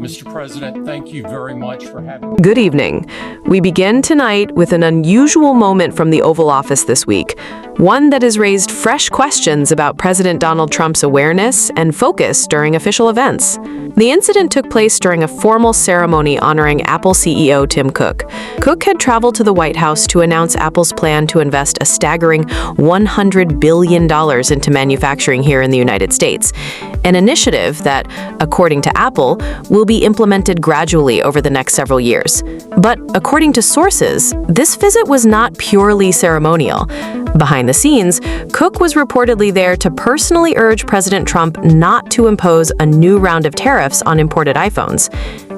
Mr. President, thank you very much for having me. Good evening. We begin tonight with an unusual moment from the Oval Office this week, one that has raised fresh questions about President Donald Trump's awareness and focus during official events. The incident took place during a formal ceremony honoring Apple CEO Tim Cook. Cook had traveled to the White House to announce Apple's plan to invest a staggering $100 billion into manufacturing here in the United States, an initiative that, according to Apple, will be implemented gradually over the next several years. But according to sources, this visit was not purely ceremonial. Behind the scenes, Cook was reportedly there to personally urge President Trump not to impose a new round of tariffs on imported iPhones.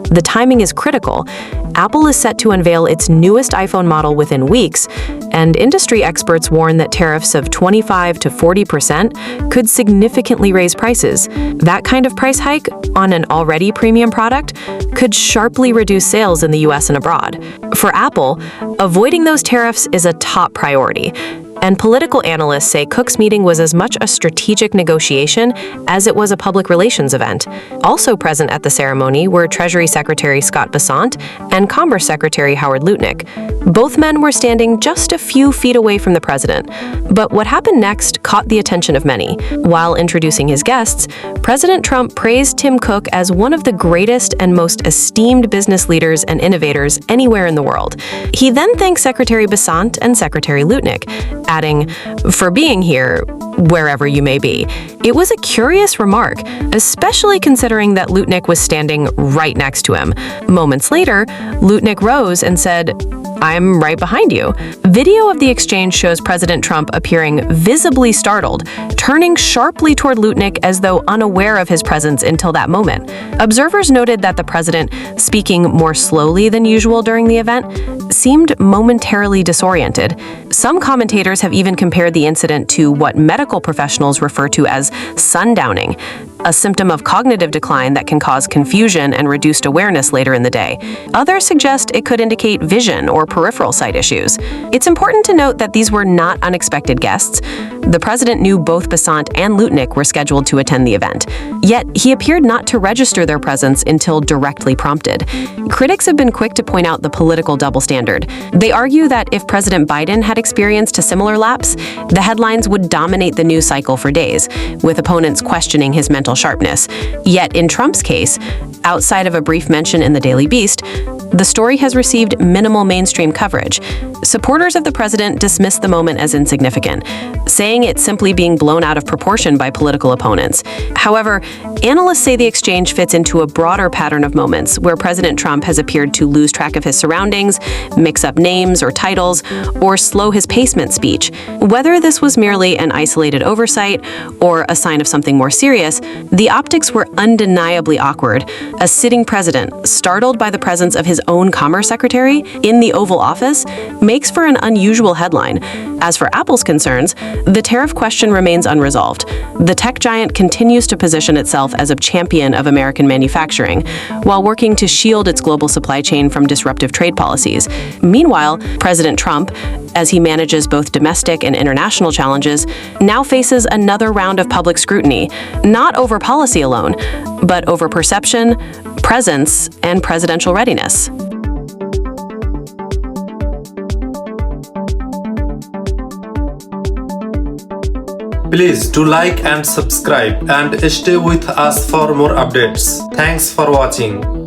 The timing is critical. Apple is set to unveil its newest iPhone model within weeks, and industry experts warn that tariffs of 25 to 40% could significantly raise prices. That kind of price hike on an already premium product could sharply reduce sales in the US and abroad. For Apple, avoiding those tariffs is a top priority. And political analysts say Cook's meeting was as much a strategic negotiation as it was a public relations event. Also present at the ceremony were Treasury Secretary Scott Bessent and Commerce Secretary Howard Lutnick. Both men were standing just a few feet away from the president. But what happened next caught the attention of many. While introducing his guests, President Trump praised Tim Cook as one of the greatest and most esteemed business leaders and innovators anywhere in the world. He then thanked Secretary Bessent and Secretary Lutnick, adding, "for being here, wherever you may be." It was a curious remark, especially considering that Lutnick was standing right next to him. Moments later, Lutnick rose and said, "I'm right behind you." Video of the exchange shows President Trump appearing visibly startled, turning sharply toward Lutnick as though unaware of his presence until that moment. Observers noted that the president, speaking more slowly than usual during the event, seemed momentarily disoriented. Some commentators have even compared the incident to what medical professionals refer to as sundowning, a symptom of cognitive decline that can cause confusion and reduced awareness later in the day. Others suggest it could indicate vision or peripheral sight issues. It's important to note that these were not unexpected guests. The president knew both Bessent and Lutnick were scheduled to attend the event, yet he appeared not to register their presence until directly prompted. Critics have been quick to point out the political double standard. They argue that if President Biden had experienced a similar lapse, the headlines would dominate the news cycle for days, with opponents questioning his mental sharpness. Yet in Trump's case, outside of a brief mention in the Daily Beast, the story has received minimal mainstream coverage. Supporters of the president dismiss the moment as insignificant, saying it's simply being blown out of proportion by political opponents. However, analysts say the exchange fits into a broader pattern of moments where President Trump has appeared to lose track of his surroundings, mix up names or titles, or slow his pace mid-speech. Whether this was merely an isolated oversight or a sign of something more serious, the optics were undeniably awkward. A sitting president, startled by the presence of his own Commerce Secretary in the Oval Office, makes for an unusual headline. As for Apple's concerns, the tariff question remains unresolved. The tech giant continues to position itself as a champion of American manufacturing, while working to shield its global supply chain from disruptive trade policies. Meanwhile, President Trump, as he manages both domestic and international challenges, now faces another round of public scrutiny, not over policy alone, but over perception, presence, and presidential readiness. Please do like and subscribe and stay with us for more updates. Thanks for watching.